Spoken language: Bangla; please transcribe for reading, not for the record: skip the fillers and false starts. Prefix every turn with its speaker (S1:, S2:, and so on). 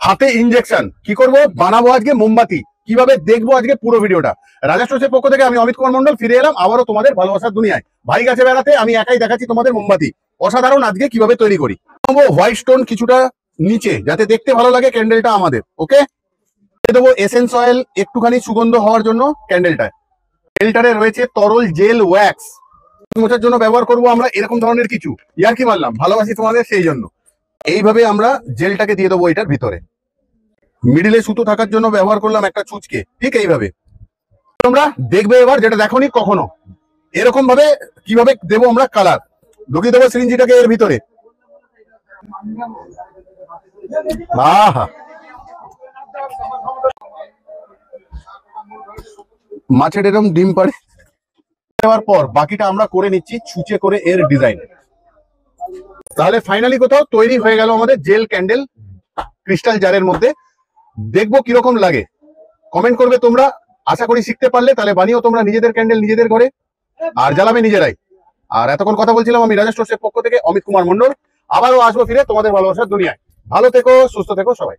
S1: হাতে ইনজেকশন কি করব, বানাবো আজকে মোমবাতি। কিভাবে দেখবো আজকে পুরো ভিডিওটা। রাজা স্টোর্সের পক্ষ থেকে আমি অমিত কুমার মন্ডল ফিরে এলাম আবারও তোমাদের ভালোবাসার দুনিয়ায়। ভাই কাছে বেড়াতে আমি একাই দেখাচ্ছি তোমাদের মোমবাতি অসাধারণ আজকে কিভাবে তৈরি করি। হোয়াইট স্টোন কিছুটা নিচে যাতে দেখতে ভালো লাগে ক্যান্ডেলটা আমাদের। ওকে, দেবো এসেন্স অয়েল একটুখানি সুগন্ধ হওয়ার জন্য। ক্যান্ডেলটায় ফিল্টারে রয়েছে তরল জেল ওয়্যাক্স, মোছার জন্য ব্যবহার করব আমরা এরকম ধরনের কিছু। ইয়ার কি মারলাম, ভালোবাসি তোমাদের সেই জন্য। এইভাবে আমরা জেলটাকে দিয়ে দেবো এটার ভিতরে। মিডিলে সুতো থাকার জন্য ব্যবহার করলাম একটা ছুঁচকে, ঠিক এইভাবে। তোমরা দেখবে এবার, যেটা দেখোনি কখনো, এরকম ভাবে কিভাবে দেবো আমরা কালার। ঢুকিয়ে দেবো সিরিঞ্জিটাকে এর ভিতরে। আহা, মাছের এরকম ডিম পাড়ে দেওয়ার পর বাকিটা আমরা করে নিচ্ছি ছুঁচে করে এর ডিজাইন। তাহলে ফাইনালি কোথাও তৈরি হয়ে গেল আমাদের জেল ক্যান্ডেল ক্রিস্টাল জারের মধ্যে। দেখবো কিরকম লাগে, কমেন্ট করবে তোমরা। আশা করি শিখতে পারলে, তাহলে বানিও তোমরা নিজেদের ক্যান্ডেল নিজেদের ঘরে, আর জ্বালাবে নিজেরাই। আর এতক্ষণ কথা বলছিলাম আমি রাজা স্টোর্সের পক্ষ থেকে অমিত কুমার মন্ডল। আবারও আসবো ফিরে তোমাদের ভালোবাসার দুনিয়ায়। ভালো থেকো, সুস্থ থেকো সবাই।